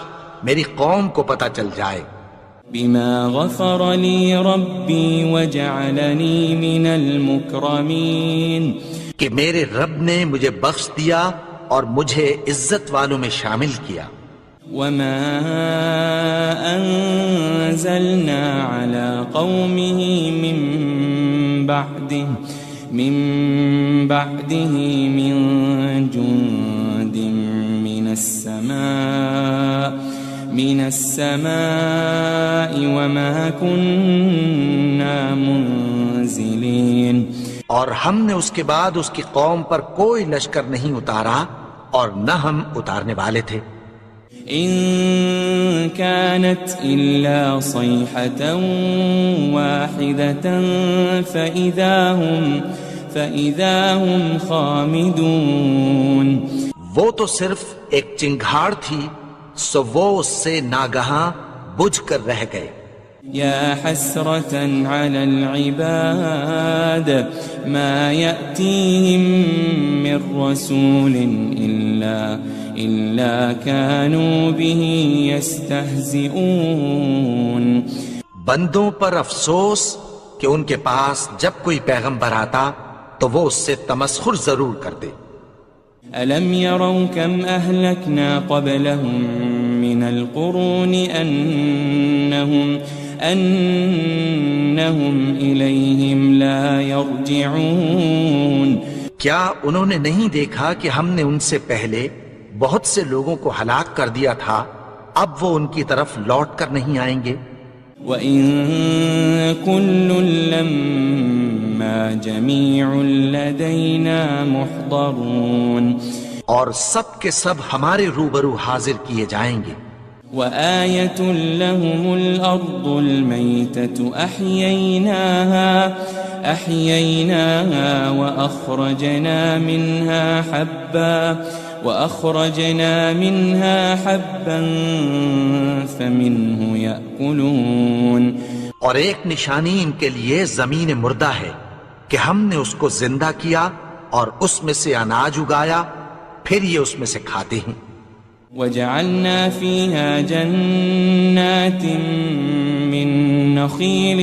میری قوم کو پتہ چل جائے. بما غفر لي ربي وجعلني من المكرمين. کہ میرے رب نے مجھے بخش دیا اور مجھے عزت والوں میں شامل کیا. وما أنزلنا على قومه من بعده من جند من السماء وما كنا منزلين. اور ہم نے اس کے بعد اس کی قوم پر کوئی لشکر نہیں اتارا اور نہ ہم اتارنے والے تھے. إن كانت إلا صيحة واحدة فإذا هم خامدون. وہ تو صرف ایک چنگھاڑ تھی، سو وہ اس سے ناگہاں بجھ کر رہ گئے. يا حسرة على العباد ما يأتيهم من رسول إلا كانوا به يستهزئون. بندوں پر افسوس کہ ان کے پاس جب کوئی پیغمبر آتا تو وہ اس سے تمسخر ضرور کرتے. ألم يروا كم أهلكنا قبلهم من القرون أنهم إليهم لا يرجعون. کیا انہوں نے نہیں دیکھا کہ ہم نے ان سے پہلے بہت سے لوگوں کو ہلاک کر دیا تھا، اب وہ ان کی طرف لوٹ کر نہیں آئیں گے. وَإِن كُلٌّ لَمَّا جَمِيعٌ لَدَيْنَا مُحْضَرُونَ. اور سب کے سب ہمارے روبرو حاضر کیے جائیں گے. وآية لهم الأرض الميتة أحييناها وأخرجنا منها حبا فمنه يأكلون. اور ایک نشانی ان کے لیے زمین مردہ ہے کہ ہم نے اس کو زندہ کیا اور اس میں سے اناج اگایا، پھر یہ اس میں سے کھاتے ہیں. وجعلنا فيها جنات من نخيل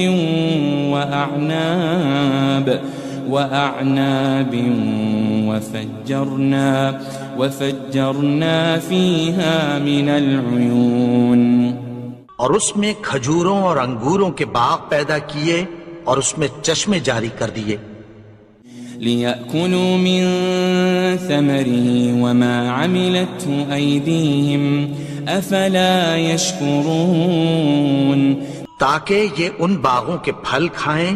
وأعناب وفجرنا فيها من العيون. اور اس میں کھجوروں اور انگوروں کے باغ پیدا کیے اور اس میں چشمے جاری کر دیے. لِيَأْكُلُوا مِن ثَمَرِهِ وَمَا عَمِلَتْهُ أَيْدِيهِمْ أَفَلَا يَشْكُرُونَ. تاکہ یہ ان باغوں کے پھل کھائیں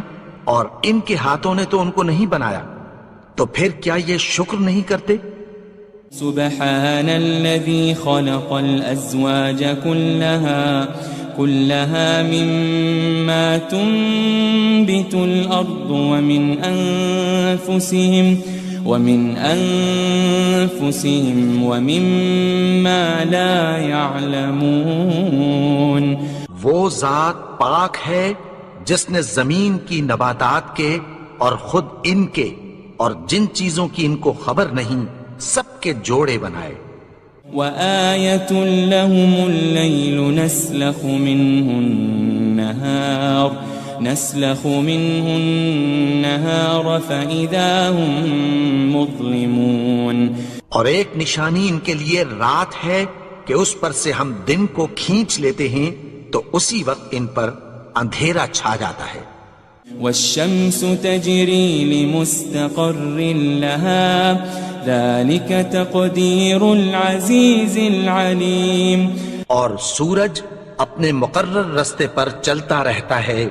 اور ان کے ہاتھوں نے تو ان کو نہیں بنایا، تو پھر کیا یہ شکر نہیں کرتے؟ سبحان الذي خلق الأزواج كلها مما تنبت الأرض ومن أنفسهم ومما لا يعلمون. وہ ذات پاک ہے جس نے زمین کی نباتات کے اور خود ان کے اور جن چیزوں کی ان کو خبر نہیں سب کے جوڑے بنائے. وآية لهم الليل نسلخ منه النهار فإذا هم مظلمون. اور ایک نشانی ان کے لیے رات ہے کہ اس پر سے ہم دن کو کھینچ لیتے ہیں تو اسی وقت ان پر اندھیرا چھا جاتا ہے. والشمس تجري لمستقر لها ذلك تقدير العزيز العليم. اور سورج اپنے مقرر رستے پر چلتا رہتا ہے،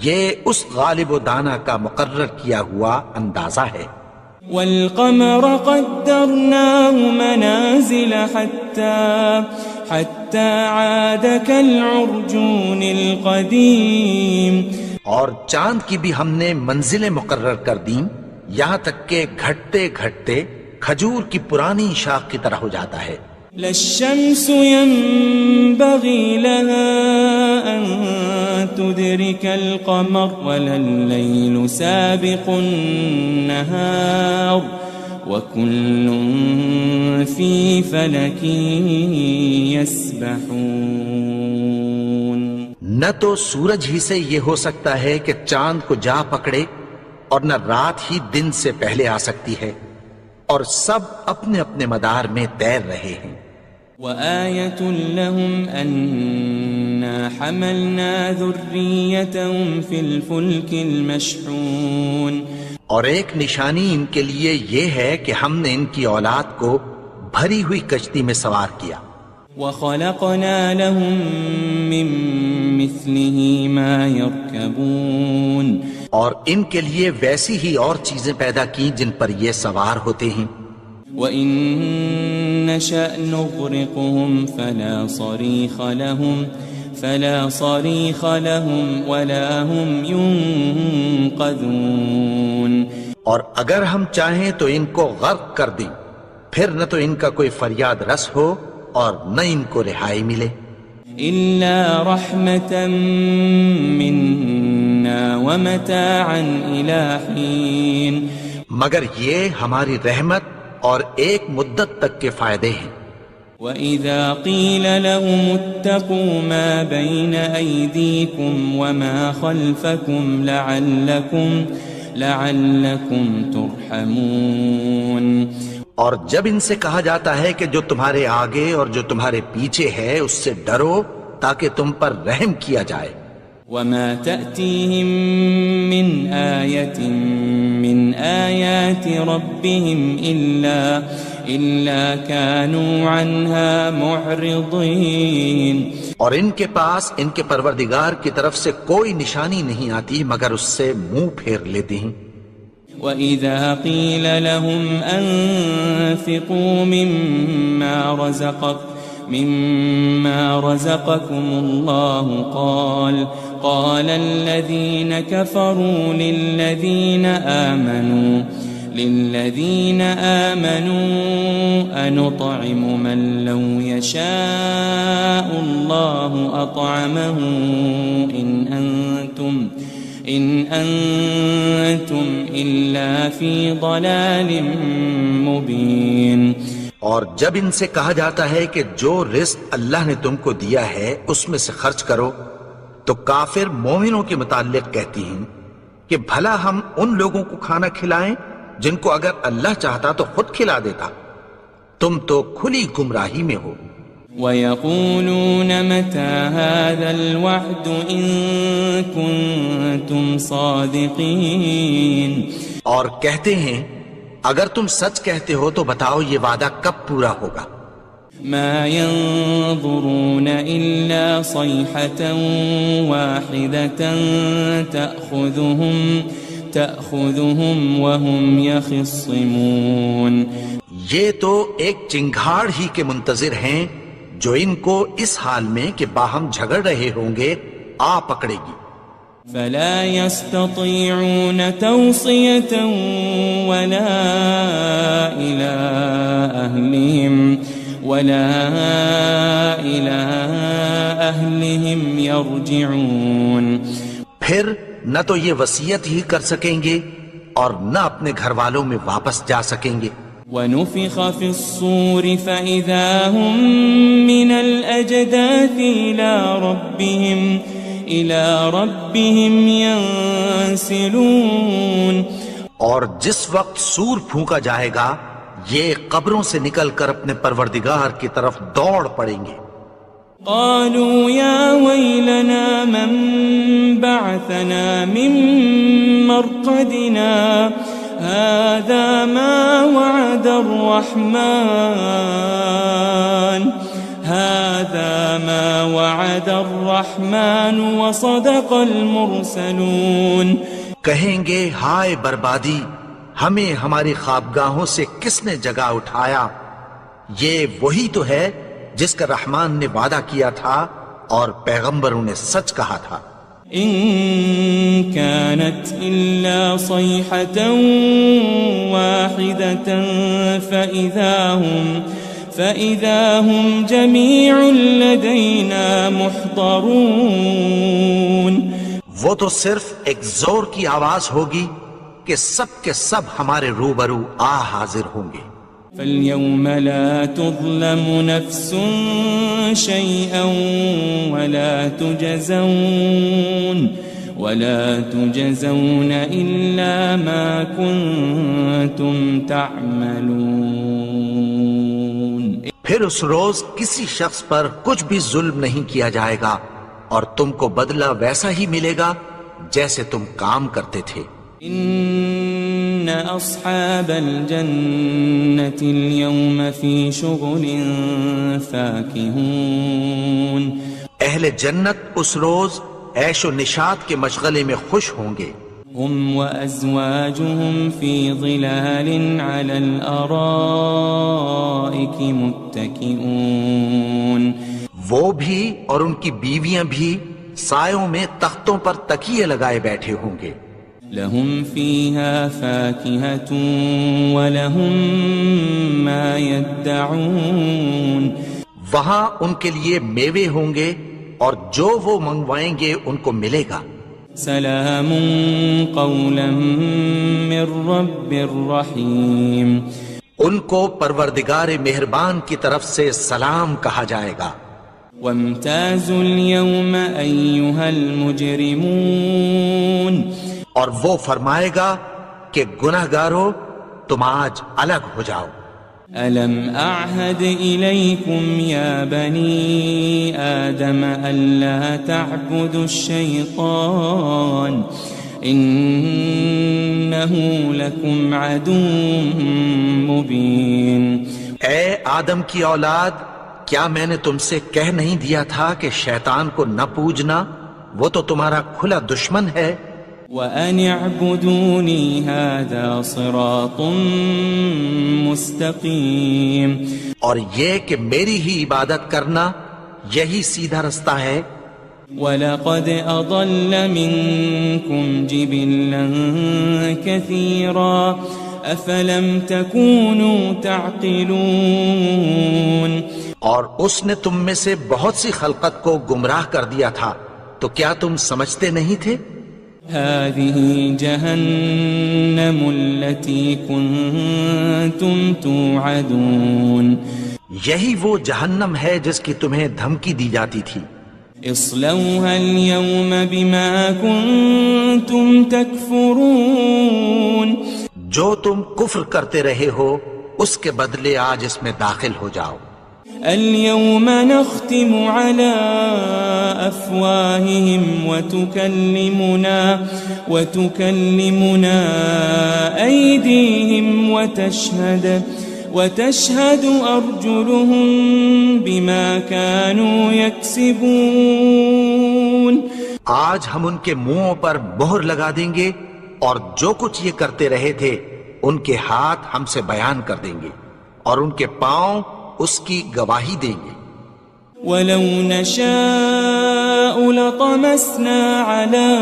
یہ اس غالب و دانا کا مقرر کیا ہوا اندازہ ہے. والقمر قدرناه منازل حتى عاد كالعرجون القديم. اور چاند کی بھی ہم نے منزلیں مقرر کر دیں یہاں تک کہ گھٹتے گھٹتے کھجور کی پرانی شاخ کی طرح ہو جاتا ہے. للشمس ينبغي لها أن تدرك القمر ولا الليل سابق النهار وكل في فلك يسبحون. نہ تو سورج ہی سے یہ ہو سکتا ہے کہ چاند کو جا پکڑے اور نہ رات ہی دن سے پہلے آ سکتی ہے، اور سب اپنے اپنے مدار میں تیر رہے ہیں. وآية لهم أنا حملنا ذريتهم في الفلك المشحون. اور ایک نشانی ان کے لیے یہ ہے کہ ہم نے ان کی اولاد کو بھری ہوئی کشتی میں سوار کیا. وخلقنا لهم من مثله ما يركبون. اور ان کے لیے ویسی ہی اور چیزیں پیدا کی جن پر یہ سوار ہوتے ہیں. وَإِن نَّشَأْ نُغْرِقْهُمْ فَلَا صَرِيخَ لَهُمْ وَلَا هُمْ يُنقَذُونَ. اور اگر ہم چاہیں تو ان کو غرق کر دیں، پھر نہ تو ان کا کوئی فریاد رس ہو اور نہ ان کو رہائی ملے. إِلَّا رَحْمَةً مِّنَّا وَمَتَاعًا إِلَىٰ حِينٍ. مگر یہ ہماری رحمت اور ایک مدت تک کے فائدے ہیں. وَإِذَا قِيلَ لَهُمُ اتَّقُوا مَا بَيْنَ أَيْدِيكُمْ وَمَا خَلْفَكُمْ لَعَلَّكُمْ تُرْحَمُونَ. اور جب ان سے کہا جاتا ہے کہ جو تمہارے آگے اور جو تمہارے پیچھے ہے اس سے ڈرو تاکہ تم پر رحم کیا جائے. وَمَا تَأْتِيهِم مِّنْ آيَةٍ مِّنْ آيَاتِ رَبِّهِمْ إِلَّا كَانُوا عَنْهَا مُعْرِضِينَ. اور ان کے پاس ان کے پروردگار کی طرف سے کوئی نشانی نہیں آتی مگر اس سے منہ پھیر لیتے ہیں. وَإِذَا قِيلَ لَهُمْ أَنفِقُوا مِمَّا رَزَقَكُمُ اللَّهُ قَالَ الَّذِينَ كَفَرُوا لِلَّذِينَ آمَنُوا أَنُطْعِمُ مَن لَّوْ يَشَاءُ اللَّهُ أَطْعَمَهُ إِنْ أَنْتُمْ إِلَّا فِي ضَلَالٍ مُبِينٍ۔ اور جب ان سے کہا جاتا ہے کہ جو رزق اللہ نے تم کو دیا ہے اس میں سے خرچ کرو، تو کافر مومنوں کے متعلق کہتی ہیں کہ بھلا ہم ان لوگوں کو کھانا کھلائیں جن کو اگر اللہ چاہتا تو خود کھلا دیتا، تم تو کھلی گمراہی میں ہو۔ وَيَقُولُونَ مَتَى هَذَا الْوَعْدُ إِن كُنتُمْ صَادِقِينَ، اور کہتے ہیں اگر تم سچ کہتے ہو تو بتاؤ یہ وعدہ کب پورا ہوگا۔ مَا يَنظُرُونَ إِلَّا صَيْحَةً وَاحِدَةً تَأْخُذُهُمْ وَهُمْ يَخِصِّمُونَ، یہ تو ایک چنگھاڑ ہی کے منتظر ہیں جو ان کو اس حال میں کہ باہم جھگڑ رہے ہوں گے آ پکڑے گی۔ فَلَا يَسْتَطِيعُونَ تَوْصِيَةً وَلَا إِلَىٰ أَهْلِهِمْ يَرْجِعُونَ، پھر نہ تو یہ وصیت ہی کر سکیں گے اور نہ اپنے گھر والوں میں واپس جا سکیں گے۔ وَنُفِخَ فِي الصُّورِ فَإِذَا هُم مِّنَ الْأَجْدَاثِ إِلَىٰ رَبِّهِمْ يَنسِلُونَ، اور جس وقت سور پھونکا جائے گا یہ قبروں سے نکل کر اپنے پروردگار کی طرف دوڑ پڑیں گے۔ قالوا يا ويلنا من بعثنا من مرقدنا هذا ما وعد الرحمن وصدق المرسلون، کہیں گے ہائے بربادی، ہمیں ہماری خوابگاہوں سے کس نے جگا اٹھایا، یہ وہی تو ہے جس کا رحمان نے وعدہ کیا تھا اور پیغمبروں نے سچ کہا تھا۔ إن كانت إلا صيحة واحدة فإذا هم جميع لدينا محضرون، وہ تو صرف ایک زور کی آواز ہوگی کہ سب کے سب ہمارے روبرو آ حاضر ہوں گے۔ فَالْيَوْمَ لَا تُظْلَمُ نَفْسٌ شَيْئًا وَلَا تُجَزَوْنَ إِلَّا مَا كُنتُمْ تَعْمَلُونَ، پھر اس روز کسی شخص پر کچھ بھی ظلم نہیں کیا جائے گا اور تم کو بدلہ ویسا ہی ملے گا جیسے تم کام کرتے تھے۔ إن أصحاب الجنة اليوم في شغل فاكهون، اہل جنت اس روز عیش و نشاط کے مشغلے میں خوش ہوں گے۔ هم وأزواجهم في ظلال على الأرائك متكئون، وہ بھی اور ان کی بیویاں بھی سایوں میں تختوں پر تکیے لگائے بیٹھے ہوں گے۔ لهم فيها فاكهة ولهم ما يدعون، وہاں ان کے لیے میوے ہوں گے اور جو وہ منگوائیں گے ان کو ملے گا۔ سلام قولا من رب الرحیم، ان کو پروردگار مہربان کی طرف سے سلام کہا جائے گا۔ وامتازوا اليوم أيها المجرمون، اور وہ فرمائے گا کہ گناہگارو تم آج الگ ہو جاؤ۔ ألم أعهد إليكم يا بني آدم ألا تعبدوا الشيطان إنه لكم عدو مبين، اے آدم کی اولاد، کیا میں نے تم سے کہہ نہیں دیا تھا کہ شیطان کو نہ پوجنا، وہ تو تمہارا کھلا دشمن ہے۔ وَأَنِ اعْبُدُونِي هَذَا صِرَاطٌ مُسْتَقِيم، اور یہ کہ میری ہی عبادت کرنا یہی سیدھا رستہ ہے۔ وَلَقَدْ أَضَلَّ مِنْكُمْ جِبِلًّا كَثِيرًا أَفَلَمْ تَكُونُوا تَعْقِلُونَ، اور اس نے تم میں سے بہت سی خلقت کو گمراہ کر دیا تھا، تو کیا تم سمجھتے نہیں تھے؟ هذه جهنم التي كنتم توعدون، یہی وہ جہنم ہے جس کی تمہیں دھمکی دی جاتی تھی۔ اصلوها اليوم بما كنتم تكفرون، جو تم کفر کرتے رہے ہو اس کے بدلے آج اس میں داخل ہو جاؤ۔ اليوم نختم على أفواههم وتكلمنا أيديهم وتشهد أرجلهم بما كانوا يكسبون، آج ہم ان کے منہوں پر مہر لگا دیں گے، اور جو کچھ یہ کرتے رہے تھے ان کے ہاتھ ہم سے بیان کر دیں گے، اور ان کے پاؤں اس کی گواہی دیں گے۔ وَلَوْ نَشَاءُ لَطَمَسْنَا عَلَىٰ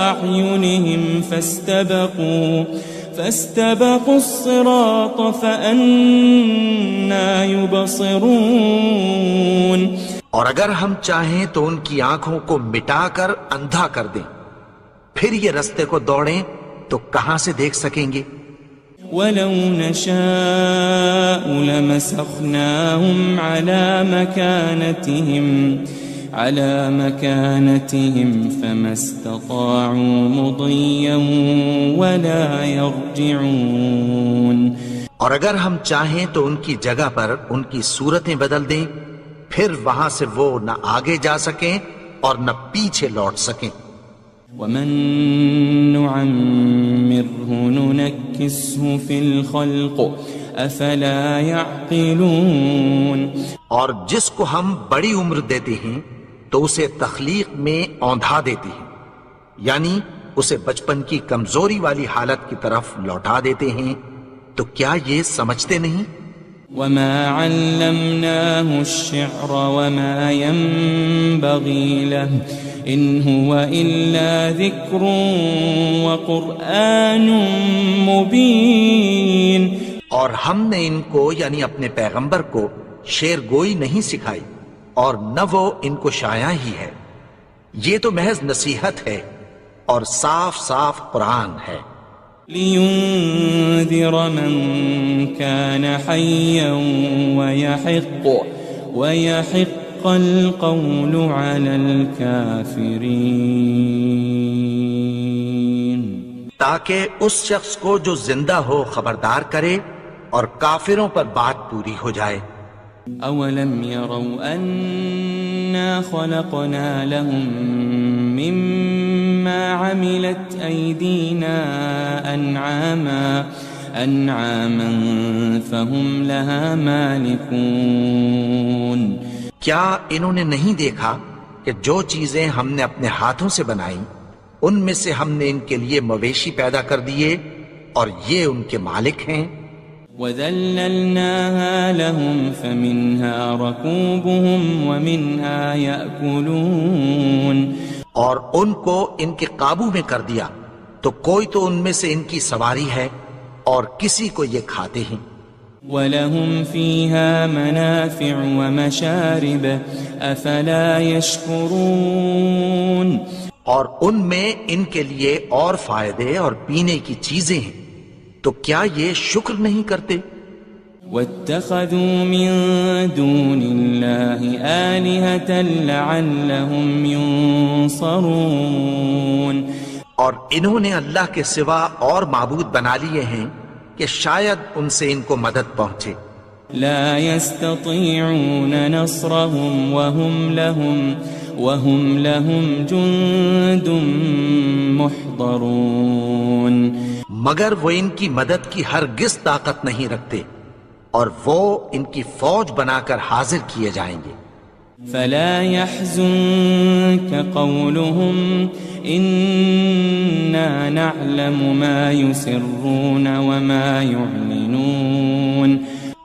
أَعْيُنِهِمْ فَاسْتَبَقُوا الصِّرَاطَ فَأَنَّىٰ يُبْصِرُونَ، اور اگر ہم چاہیں تو ان کی آنکھوں کو مٹا کر اندھا کر دیں، پھر یہ رستے کو دوڑیں تو کہاں سے دیکھ سکیں گے؟ وَلَوْ نَشَاءُ لَمَسَخْنَاهُمْ عَلَىٰ مَكَانَتِهِمْ فَمَا اسْتَطَاعُوا مُضِيًّا وَلَا يَرْجِعُونَ، اور اگر ہم چاہیں تو ان کی جگہ پر ان کی صورتیں بدل دیں، پھر وہاں سے وہ نہ آگے جا سکیں اور نہ پیچھے لوٹ سکیں۔ وَمَن نُعَمِّرْهُ نُنَكِّسْهُ فِي الْخَلْقِ أَفَلَا يَعْقِلُونَ، اور جس کو ہم بڑی عمر دیتے ہیں تو اسے تخلیق میں اوندھا دیتے ہیں، یعنی اسے بچپن کی کمزوری والی حالت کی طرف لوٹا دیتے ہیں، تو کیا یہ سمجھتے نہیں؟ وَمَا عَلَّمْنَاهُ الشِّعْرَ وَمَا يَنبَغِي لَهُ إِنْ هُوَ إِلَّا ذِكْرٌ وَقُرْآنٌ مُبِينٌ، اور ہم نے ان کو یعنی اپنے پیغمبر کو شعر گوئی نہیں سکھائی، اور نہ وہ ان کو شایع ہی ہے، یہ تو محض نصیحت ہے اور صاف صاف قرآن ہے۔ لِيُنذِرَ مَن كَانَ حَيًّا وَيَحِقَّ الْقَوْلُ عَلَى الْكَافِرِينَ، تاکہ اس شخص کو جو زندہ ہو خبردار کرے اور کافروں پر بات پوری ہو جائے۔ أَوَلَمْ يَرَوْا أَنَّا خَلَقْنَا لَهُم مِّمَّا عَمِلَتْ أَيْدِينَا أَنْعَامًا فَهُمْ لَهَا مَالِكُونَ، کیا انہوں نے نہیں دیکھا کہ جو چیزیں ہم نے اپنے ہاتھوں سے بنائیں ان میں سے ہم نے ان کے لیے مویشی پیدا کر دیے اور یہ ان کے مالک ہیں۔ وَذَلَّلْنَاهَا لَهُمْ فَمِنْهَا رَكُوبُهُمْ وَمِنْهَا يَأْكُلُونَ، اور ان کو ان کے قابو میں کر دیا، تو کوئی تو ان میں سے ان کی سواری ہے اور کسی کو یہ کھاتے ہیں۔ وَلَهُمْ فِيهَا مَنَافِعُ وَمَشَارِبُ أَفَلَا يَشْكُرُونَ، اور ان میں ان کے لیے اور فائدے اور پینے کی چیزیں ہیں، تو کیا یہ شکر نہیں کرتے؟ وَاتَّخَذُوا مِن دُونِ اللَّهِ آلِهَةً لَعَلَّهُمْ يُنصَرُونَ، اور انہوں نے اللہ کے سوا اور معبود بنا لیے ہیں کہ شاید ان سے ان کو مدد پہنچے۔ لا يستطيعون نصرهم وهم لهم جند محضرون، مگر وہ ان کی مدد کی ہرگز طاقت نہیں رکھتے، اور وہ ان کی فوج بنا کر حاضر کیے جائیں گے۔ فلا يحزنك قولهم إنا نعلم ما يسرون وما يعلنون.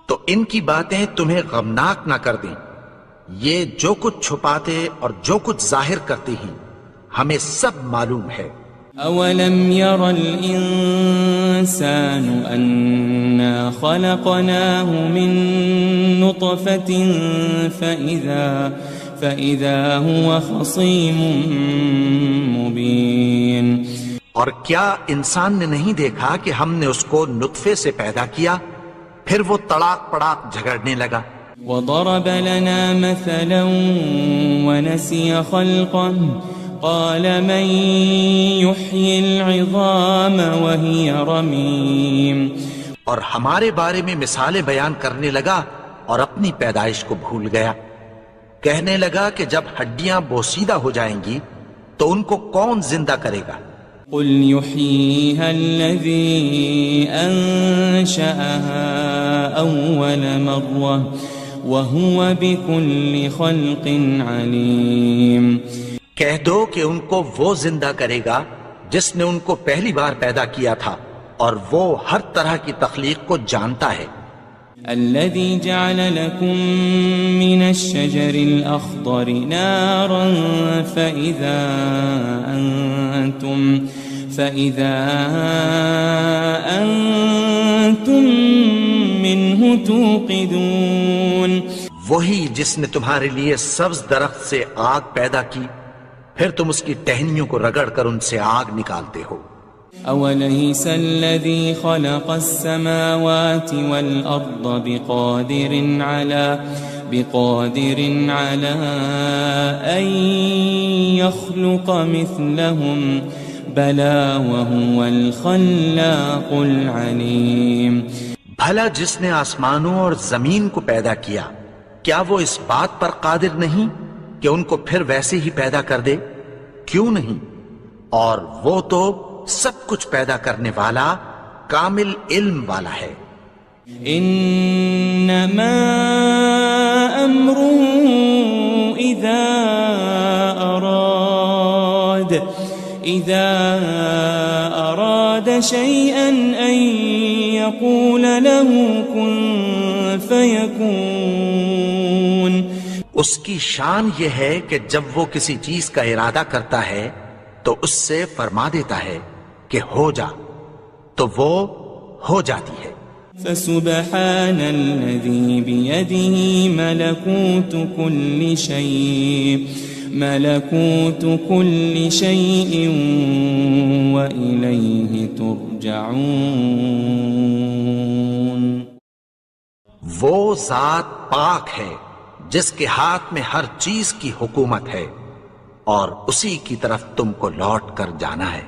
تو ان کی باتیں تمہیں غمناک نہ کر دیں. یہ جو کچھ چھپاتے اور جو کچھ ظاہر کرتے ہیں ہمیں سب معلوم ہے. أولم ير الإنسان أنا خلقناه من نطفة فإذا هو خصيم مبين. اور کیا انسان نے نہیں دیکھا کہ ہم نے اس کو نطفے سے پیدا کیا پھر وہ تڑاک پڑاک جھگڑنے لگا. وضرب لنا مثلا ونسي خلقه قال من يحيي العظام وهي رميم. اور ہمارے بارے میں مثالیں بیان کرنے لگا اور اپنی پیدائش کو بھول گیا. کہنے لگا کہ جب ہڈیاں بوسیدہ ہو جائیں گی تو ان کو کون زندہ کرے گا؟ قل يحييها الذي أنشأها أول مرة وهو بكل خلق عليم. کہہ دو کہ ان کو وہ زندہ کرے گا جس نے ان کو پہلی بار پیدا کیا تھا اور وہ ہر طرح کی تخلیق کو جانتا ہے. الذي جعل لكم من الشجر الأخضر نارا فإذا أنتم منه توقدون. وہی جس نے تمہارے لیے سبز درخت سے آگ پیدا کی پھر تم اس کی ٹہنیوں کو رگڑ کر ان سے آگ نکالتے ہو. أوليس الذي خلق السماوات والأرض بقادر على أن يخلق مثلهم بلى وهو الخلاق العليم. بھلا جس نے آسمانوں اور زمین کو پیدا کیا کیا وہ اس بات پر قادر نہیں کہ ان کو پھر ویسے ہی پیدا کر دے؟ کیوں نہیں؟ اور وہ تو سب کچھ پیدا کرنے والا کامل علم والا ہے. انما امره اذا اراد شيئا ان يقول له كن فيكون. اس کی شان یہ ہے کہ جب وہ کسی چیز کا ارادہ کرتا ہے تو اس سے فرما دیتا ہے کہ ہو جا تو وہ ہو جاتی ہے. فسبحان الذي بيده ملكوت كل شيء وإليه ترجعون. وہ ذات پاک ہے جس کے ہاتھ میں ہر چیز کی حکومت ہے اور اسی کی طرف تم کو لوٹ کر جانا ہے.